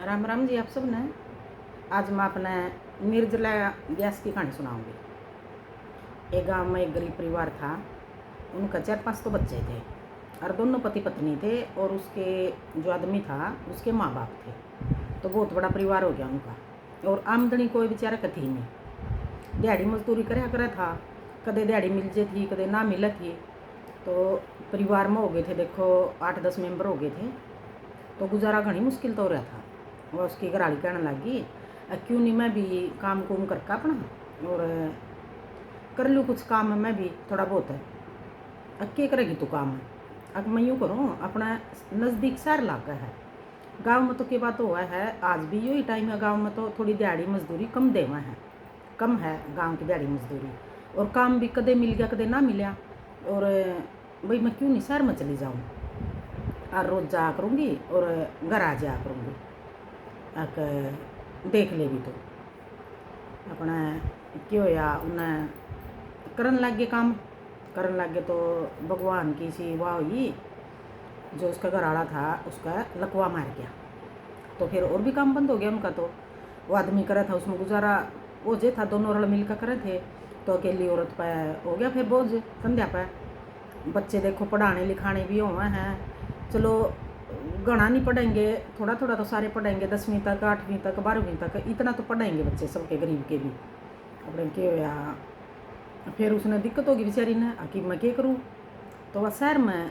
राम राम जी आप सब ने। आज मैं अपने निर्जला गैस की कहानी सुनाऊंगी। एक गांव में एक गरीब परिवार था। उनका 4-5 तो बच्चे थे और दोनों पति पत्नी थे और उसके जो आदमी था उसके माँ बाप थे। तो बहुत बड़ा परिवार हो गया उनका। और आमदनी कोई बेचारा कथी नहीं, दिहाड़ी मजदूरी कराया करा था। कदे दिहाड़ी मिल जे थी कदे ना मिले थी। तो परिवार में हो गए थे, देखो 8-10 मेंबर हो गए थे। तो गुजारा घनी मुश्किल तो हो रहा था। और उसकी घराली कहने लगी क्यों नहीं मैं भी काम कुम करके अपना और कर लूँ कुछ काम, मैं भी थोड़ा बहुत है। क्या करेगी तू काम? अब मैं यूँ करूँ, अपना नज़दीक शहर इलाका है। गांव में तो क्या बात हुआ है, आज भी यही टाइम है। गांव में तो थोड़ी दिहाड़ी मजदूरी कम देवा है, कम है गांव की दिहाड़ी मजदूरी। और काम भी कदे मिल गया कदे ना मिला। और भाई मैं क्यों नहीं शहर में चली जाऊँ और रोज़ जा करूँगी और घर आ जाया करूँगी। देख ले भी तो अपना क्यों होया उन्हें करन लग गए, काम करन लग गए। तो भगवान की सी वाह हुई, जो उसका घर आला था उसका लकवा मार गया। तो फिर और भी काम बंद हो गया उनका। तो वो आदमी करा था उसमें गुजारा वो जे था, दोनों रल मिलकर करे थे। तो अकेली औरत पे हो गया फिर बोझ संध्या पे। बच्चे देखो पढ़ाने लिखाने भी हुए हैं, चलो घना नहीं पढ़ेंगे, थोड़ा थोड़ा तो सारे पढ़ेंगे, 10वीं तक 8वीं तक 12वीं तक इतना तो पढ़ेंगे बच्चे सबके, गरीब के भी। अपने क्या होया, फिर उसने दिक्कत होगी बेचारी ने, कि मैं क्या करूँ। तो वह शहर में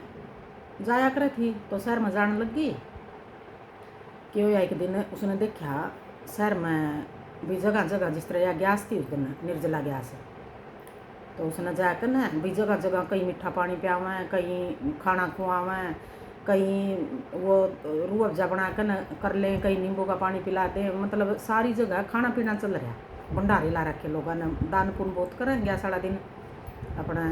जाया करे थी। तो शहर में जाने लगी। कि होया एक दिन उसने देखा शहर में भी जगह जगह जिस तरह गैस थी उस दिन निर्जला गैस। तो उसने जाकर ना भी जगह जगह कहीं मीठा पानी पियावें, कहीं खाना खुआवें, कहीं वो रूह अफ़ज़ा बना कर लें, कहीं नींबू का पानी पिला दें। मतलब सारी जगह खाना पीना चल रहा, भंडारे ला रखे लोगों ने, दान पुण्य बहुत करेंगे सारा दिन अपना।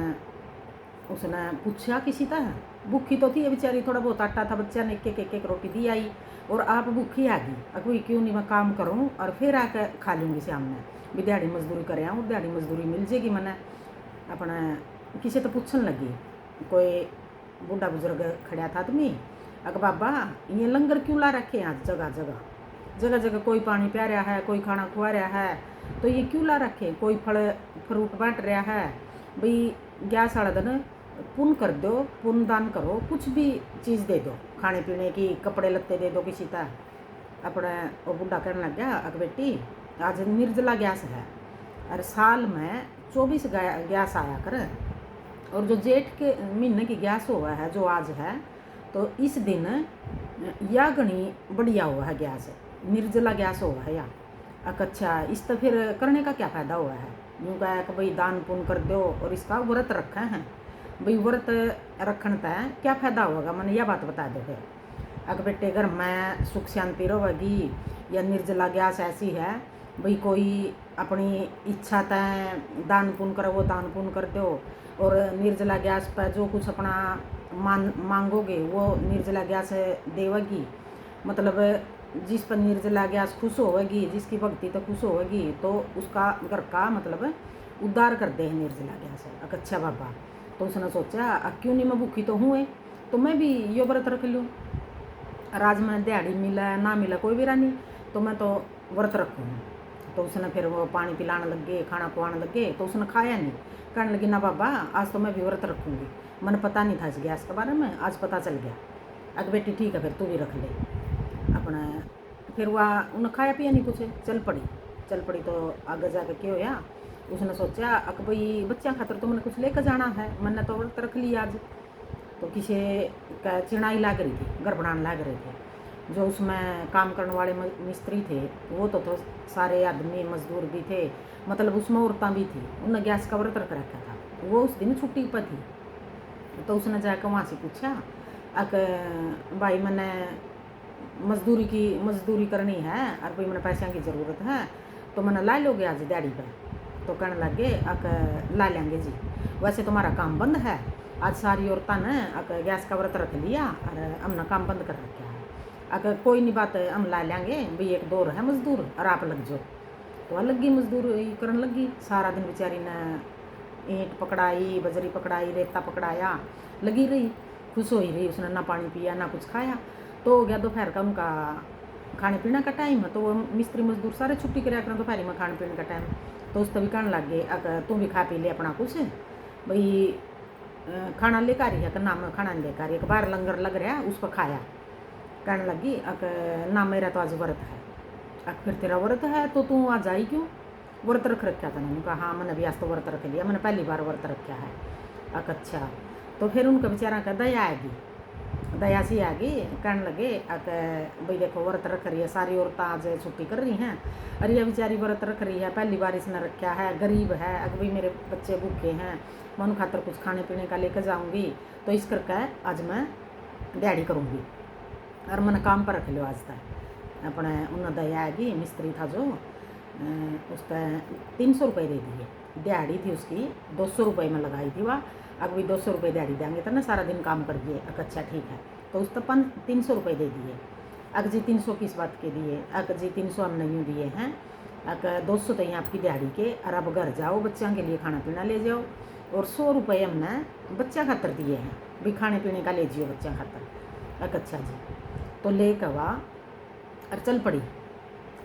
उसने पूछा किसी तरह, भूखी तो थी बेचारी, थोड़ा बहुत आटा था, बच्चा ने एक रोटी दी आई। और आप भूखी आ गई, अभी क्यों नहीं मैं काम करूँ और फिर आकर खा लूँगी शाम में, भी दिहाड़ी मजदूरी करें और दिहाड़ी मजदूरी मिल जाएगी मैंने। अपना किसी तो पूछन लगी, कोई बूढ़ा बुजुर्ग खड़ा था आदमी, अगर बाबा ये लंगर क्यों ला रखे हैं आज जगह जगह, जगह जगह कोई पानी पिया रहा है, कोई खाना खुआ रहा है, तो ये क्यों ला रखे? कोई फल फ्रूट बांट रहा है, भाई गैस वाला दिन पुण्य कर दो, पुण्य दान करो, कुछ भी चीज़ दे दो, खाने पीने की, कपड़े लत्ते दे दो किसी तरह। अपना वो बूढ़ा कहने लग गया, अगर बेटी आज निर्जला गैस है और साल में 24 गैस आया कर, और जो जेठ के महीने की गैस हुआ है जो आज है, तो इस दिन या घनी बढ़िया हुआ है गैस, निर्जला गैस हुआ है या। अच्छा इस तो फिर करने का क्या फ़ायदा हुआ है? यूँ कहा कि भाई दान पुण्य कर दो और इसका व्रत रखा है, भाई व्रत रखने तय क्या फ़ायदा होगा, मैंने यह बात बता दो फिर। अगर बेटे घर में सुख शांति रहेगी, या निर्जला गैस ऐसी है भाई कोई अपनी इच्छा तय दान पुण्य करो वो दान पुण्य कर दो, और निर्जला गैस पर जो कुछ अपना मांगोगे वो निर्जला गैस देवेगी। मतलब जिस पर निर्जला गैस खुश होगी, जिसकी भक्ति तो खुश होगी, तो उसका घर का मतलब उद्धार कर दे है निर्जला गैस। अच्छा बाबा, तो उसने सोचा क्यों नहीं मैं भूखी तो हूँ, तो मैं भी ये व्रत रख लूँ। राज में दिहाड़ी मिला ना मिला कोई भी रानी, तो मैं तो व्रत रखूँ। तो उसने फिर वो पानी पिलाने लग गए, खाना खुआने लग गए। तो उसने खाया नहीं, कहने लगी ना बाबा आज तो मैं भी व्रत रखूँगी, मैंने पता नहीं था इस गैस के बारे में, आज पता चल गया। अगर बेटी ठीक है फिर तू भी रख ले अपना। फिर वह उन्हें खाया पिया नहीं कुछ, चल पड़ी। तो आगे जाके क्या होया, उसने सोचा अक भाई बच्चा खातर तो मैंने कुछ लेकर जाना है, मैंने तो व्रत रख लिया आज। तो किसी का चिड़ाई लाग रही थी, घर बनाने लाग रहे थे। जो उसमें काम करने वाले मिस्त्री थे वो तो सारे आदमी मजदूर भी थे, मतलब उसमें औरतें भी थी। उन्होंने गैस का व्रत रख रखा था, वो उस दिन छुट्टी पर थी। तो उसने जाकर वहाँ से पूछा अक भाई मैंने मजदूरी करनी है और भाई मैंने पैसों की ज़रूरत है, तो मैंने ला लोगे आज दिहाड़ी पर? तो कहने लगे अक ला लेंगे जी, वैसे तुम्हारा काम बंद है, आज सारी औरतों ने अगर गैस का व्रत रख लिया और हमने काम बंद कर रखा है, अगर कोई नहीं बात हम ला लेंगे, भाई एक दो है मजदूर और आप लग जाओ। तो वह लगी मजदूर करने लगी, सारा दिन बेचारी ने ईंट पकड़ाई, बजरी पकड़ाई, रेता पकड़ाया, लगी रही, खुश हो ही रही। उसने ना पानी पिया ना कुछ खाया। तो हो गया दोपहर का उनका खाने पीने का टाइम है, तो वो मिस्त्री मजदूर सारे छुट्टी कराया करें दोपहर में खाने पीने का टाइम। तो उस तभी कहने लग गए अगर तू भी खा पी ले अपना कुछ भाई, खाना लेकर आ रही है कि ना मैं खाना नहीं लेकर आ रही है, बाहर लंगर लग रहा है उस पर खाया। कहने लगी अगर ना मेरा तो आज व्रत है। अगर फिर तेरा व्रत है तो तू आज आई क्यों? व्रत रख रखा था। मैंने कहा हाँ मैंने अभी आज तो व्रत रख लिया, मैंने पहली बार व्रत रखा है। अच्छा। तो फिर उनका बेचारा का दया आएगी, दया सी आ गई। कहने लगे भाई देखो व्रत रख रही है, सारी औरतें आज छुट्टी कर रही हैं, अरे ये बेचारी व्रत रख रही है, पहली बार इसने रखा है, गरीब है, अगर भाई मेरे बच्चे भूखे हैं, मैं उन खातर कुछ खाने पीने का लेकर जाऊँगी, तो इस करके आज मैं दिहाड़ी करूँगी और मैंने काम पर रख लो आज तक। अपने उन्हें दया आएगी। मिस्त्री था जो उसका 300 रुपये दे दिए, दिहाड़ी थी उसकी 200 रुपये में लगाई थी वह। अब भी 200 रुपये दिहाड़ी देंगे तो ना सारा दिन काम कर दिए। अच्छा ठीक है, तो उस तक 300 रुपये दे दिए। अगर जी 300 किस बात के दिए? अगर जी 300 हमने यूँ दिए हैं, अगर 200 तो यहाँ आपकी दिहाड़ी के, और अब घर जाओ बच्चों के लिए खाना पीना ले जाओ, और 100 रुपये हमने बच्चा खातर दिए हैं भी खाने पीने का ले जियो बच्चा खातर। अच्छा जी। तो ले कर वह और चल पड़ी।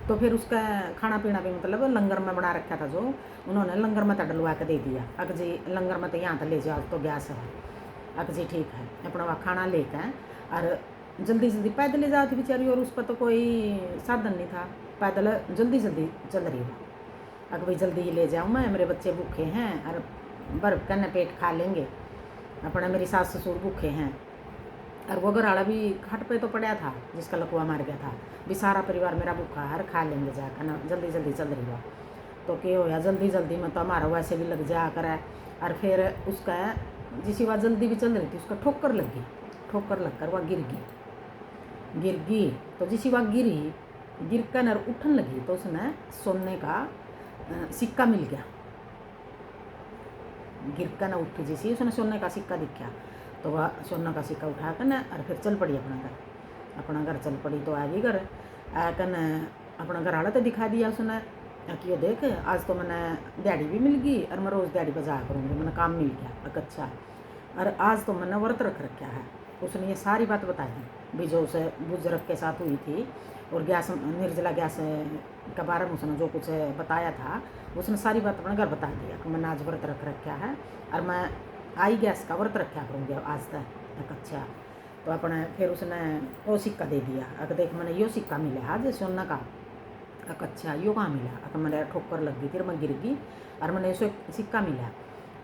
तो फिर उसका खाना पीना भी मतलब लंगर में बना रखा था जो, उन्होंने लंगर में तो डलवा के दे दिया। अगर जी लंगर में तो यहाँ तक ले जाओ तो गैस है। अगर जी ठीक है, अपना वह खाना लेकर और जल्दी जल्दी पैदल ले जाओ थी बेचारी, और उस पर तो कोई साधन नहीं था, पैदल जल्दी जल्दी चल रही हो। अगर भाई जल्दी ले जाऊँ मैं, मेरे बच्चे भूखे हैं और बर्फ करने पेट खा लेंगे, अपना मेरी सास ससुर भूखे हैं, और वो घराड़ा भी खट पे तो पड़ा था जिसका लकवा मार गया था, भी सारा परिवार मेरा भूखा है, खा लेंगे जाकर ना, जल्दी जल्दी चल रही हो। तो क्या होया जल्दी जल्दी में तो हमारा वैसे भी लग जा कर, और फिर उसका जिसी वह जल्दी भी चल रही थी उसका ठोकर लग गई, ठोकर लग कर वह गिर गई। तो जिसी वह गिर कर नर उठन लगी, तो उसने सोने का सिक्का मिल गया। गिर कर न उठी जिसी उसने सोने का सिक्का दिखा, तो वह सोना का सिक्का उठा कर न और फिर चल पड़ी अपना घर चल पड़ी। तो आ गई घर आकर न अपना घर आड़ा तो दिखा दिया उसने कि देख आज तो मैंने दिहाड़ी भी मिल गई और मैं रोज़ दिहाड़ी पर जाया करूँगी, मैंने काम मिल गया। अच्छा, और आज तो मैंने व्रत रख रखा है। उसने ये सारी बात बता दी भी जो उसे बुजुर्ग के साथ हुई थी, और गैस निर्जला गैस के बारे में उसने जो कुछ बताया था, उसने सारी बात अपने घर बता दिया कि मैंने आज व्रत रख रखा है और मैं आई गैस का व्रत रखा करूँगी आज तक। अच्छा, तो अपने फिर उसने वो सिक्का दे दिया। अगर देख मैंने यो सिक्का मिला आज सोना का। अच्छा, यो कहाँ मिला? अगर मैंने ठोकर लग गई, फिर मैं गिर गई और मैंने इसे सिक्का मिला।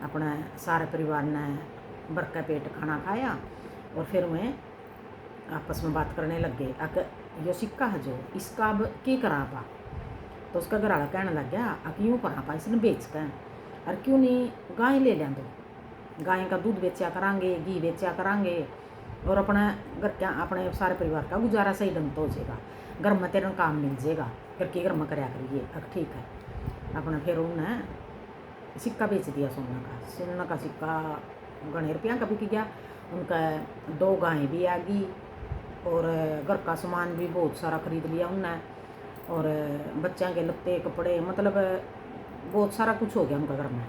अपने सारे परिवार ने भर का पेट खाना खाया और फिर मैं आपस में बात करने लग गए। अगर यो सिक्का है जो इसका अब क्या करा पा? तो उसका घराड़ा कहने लग गया अब यूँ करा पा, इसने बेच कर और क्यों नहीं गाय ले लें, तो गाय का दूध बेचा करांगे, घी बेचा करांगे, और अपना घर क्या अपने सारे परिवार का गुजारा सही ढंग तो हो जाएगा, घर में तेरा काम मिल जाएगा, फिर की घर में कराया करिए। अब ठीक है। अपना फिर उन्हें सिक्का बेच दिया सोना का सिक्का घने रुपया का बिक गया। उनका 2 गायें भी आ गई और घर का सामान भी बहुत सारा खरीद लिया उनने, और बच्चों के लत्ते कपड़े मतलब बहुत सारा कुछ हो गया उनका घर में।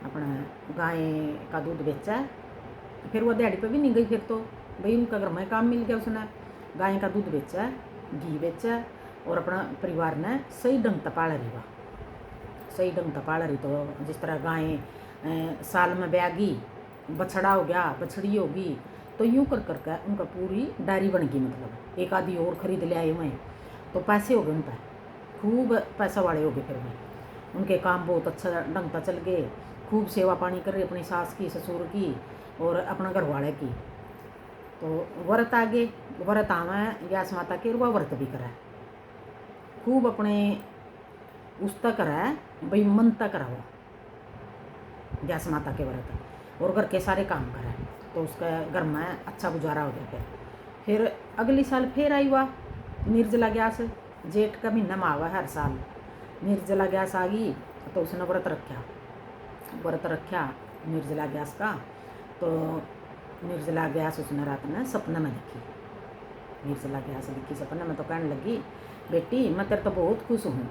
अपना गाय का दूध बेचा, फिर वो दिहाड़ी पे भी नहीं गई, फिर तो भाई उनका घर में काम मिल गया। उसने गाय का दूध बेचा, घी बेचा, और अपना परिवार ने सही ढंग से पाल रही। सही ढंग से पाल रही, तो जिस तरह गाय साल में ब्यागी, बछड़ा हो गया, बछड़ी होगी, तो यूँ कर करके उनका पूरी डायरी बन गई। मतलब एक आधी और ख़रीद ले आए मैं, तो पैसे हो गए उन पर, खूब पैसा वाले हो गए। फिर भी उनके काम बहुत अच्छा ढंग से चल गए, खूब सेवा पानी कर रही अपनी सास की, ससुर की और अपना घर वाले की। तो व्रत आगे व्रत आवे गैस माता के, वह व्रत भी करे खूब अपने उस तक करे भाई मन तक करा वो गैस माता के व्रत, और घर के सारे काम करे। तो उसका घर में अच्छा गुजारा हो गया। फिर अगली साल फिर आई हुआ निर्जला गैस, जेठ का महीना में आवा हर साल निर्जला गैस आ गई। तो उसने व्रत रखा निर्जला गैस का। तो निर्जला गैस उसने रात में सपने में दिखी, निर्जला गैस दिखी सपने में। तो कहने लगी बेटी मैं तेरे तो बहुत खुश हूँ,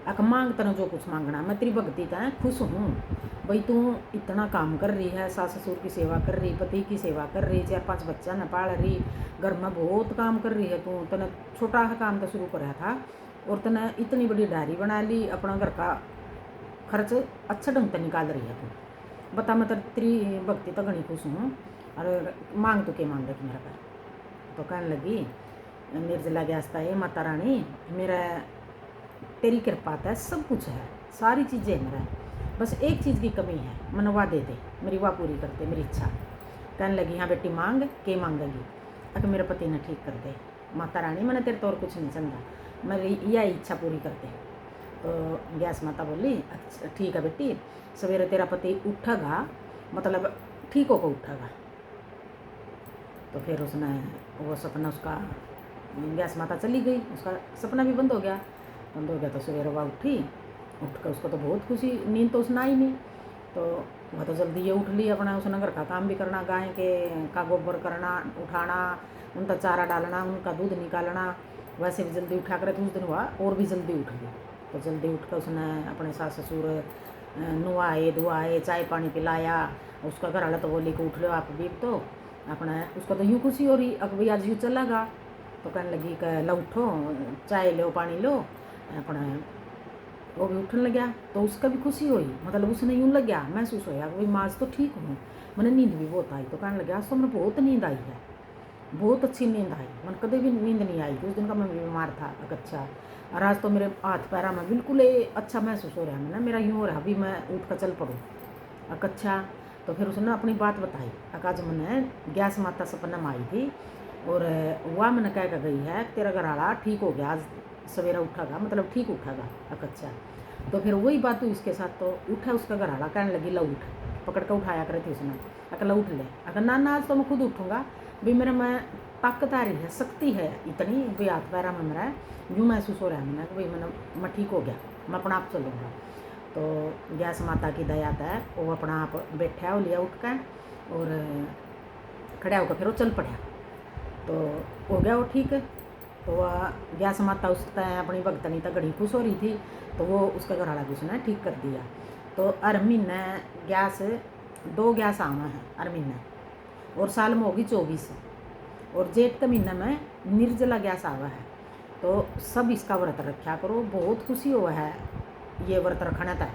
अक मांग तना जो कुछ मांगना, मैं तेरी भक्ति तय खुश हूँ। भाई तू इतना काम कर रही है, सास ससुर की सेवा कर रही, पति की सेवा कर रही, 4-5 बच्चा न पाल रही, घर में बहुत काम कर रही है तू। तने छोटा सा काम तो शुरू कराया था और तने इतनी बड़ी डायरी बना ली, अपना घर का खर्च अच्छा ढंग से निकाल रही है तू। बता मैं तेरी भक्ति तो घनी खुश हूँ और मांग तो क्या मांग रही मेरा का। तो कहने लगी निर्जला गयास्ता है माता रानी, मेरा तेरी कृपा है, सब कुछ है, सारी चीज़ें मेरा, बस एक चीज़ की कमी है, मनवा दे दे, मेरी वाह पूरी कर दे, मेरी इच्छा। कहने लगी हाँ बेटी मांग, के मांगेगी? अगर मेरे पति ने ठीक कर दे माता रानी, मैंने तेरे तो और कुछ नहीं समझा, मेरी यह इच्छा पूरी कर दे। तो गैस माता बोली अच्छा ठीक है बेटी, सवेरे तेरा पति उठेगा, मतलब ठीक होकर उठेगा। तो फिर उसने वो सपना उसका, गैस माता चली गई, उसका सपना भी बंद हो गया। तो सवेरे वह उठी, उठ कर उसको तो बहुत खुशी, नींद तो उसने आई नहीं, तो वह तो जल्दी ये उठ ली अपना, उसने घर का काम भी करना, गाय के का गोबर करना, उठाना, उनका चारा डालना, उनका दूध निकालना, वैसे भी जल्दी उठा कर। तो उस दिन वह और भी जल्दी उठ गई। तो जल्दी उठ कर उसने अपने सास ससुर नुआए धुआए, चाय पानी पिलाया। उसका घर वाला तो बोली कि उठ लो आप भी, तो अपना उसको तो यूँ खुशी हो रही, अब भाई आज यूँ चलेगा। तो कहने लगी कि लो उठो, चाय लो पानी लो, अपना वो भी उठने लगा। तो उसका भी खुशी हुई, मतलब उसने यूँ लग गया महसूस होया कि भाई माँ तो ठीक हूँ, मैंने नींद भी बहुत आई। तो कहने लगा आज तो मैंने बहुत नींद आई है, बहुत अच्छी नींद आई, मैंने कभी भी नींद नहीं आई थी, उस दिन का मैं बीमार था। अच्छा, और आज तो मेरे हाथ पैरा में बिल्कुल अच्छा महसूस हो रहा है, मैंने मेरा यूँ हो रहा अभी मैं उठ कर चल पड़ूँ। अच्छा, तो फिर उसने अपनी बात बताई, आज मैंने गैस माता सपना में आई थी और वह मैंने कह कर गई है तेरा घर वाला ठीक हो गया, आज सवेरा उठागा, मतलब ठीक उठागा। अच्छा, तो फिर वही बात हुई इसके साथ। तो उठा उसका घर वाला, कहने लगी लो उठ, पकड़ कर उठाया करे थी उसने। अगर लो उठ ले, अगर ना आज तो मैं खुद उठूँगा, भाई मेरा मैं ताकत आ रही है, शक्ति है इतनी, भाई हाथ पैरा में मेरा यूँ महसूस हो रहा है मैंने कि भाई मैं ठीक हो गया, मैं अपना आप चलूँगा। तो गैस माता की दया है, वो अपना आप बैठा वो लिया उठ कर और खड़ा होकर फिर वो चल पड़ा। तो हो गया वो ठीक। तो वह गैस माता उस टाइम अपनी भगतनी तक घड़ी खुश हो रही थी, तो वो उसका घर वाला भी उसने ठीक कर दिया। तो हर महीने गैस 2 गैस आना है हर महीने, और साल में होगी 24, और जेठ के महीने में निर्जला गैस आवा है। तो सब इसका व्रत रखा करो, बहुत खुशी हुआ है ये व्रत रखना था,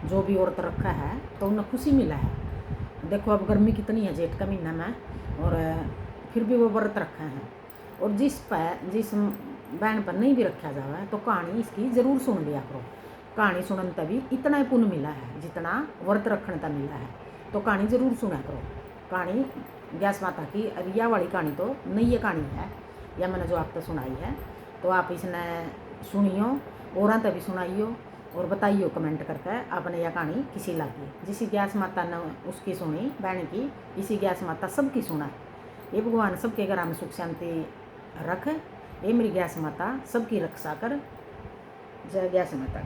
जो भी व्रत रखा है तो उन्हें खुशी मिला है। देखो अब गर्मी कितनी है जेठ का महीना में, और फिर भी वो व्रत रखा है। और जिस बहन पर नहीं भी रखा जावा है तो कहानी इसकी ज़रूर सुन लिया करो, कहानी सुनने तभी इतना ही पुण्य मिला है जितना व्रत रखने तक मिला है। तो कहानी ज़रूर सुना करो, कहानी गैस माता की। अरिया वाली कहानी तो नई कहानी है, या मैंने जो आपको सुनाई है, तो आप इसने सुनियो और तभी सुनाइयो और बताइयो कमेंट करके आपने यह कहानी किसी लगी। जिसी गैस माता ने उसकी सुनी बहन की, इसी गैस माता सबकी सुना। ये भगवान सबके घर में सुख शांति रख, ये मेरी गैस माता सबकी रक्षा कर। जय गैस माता।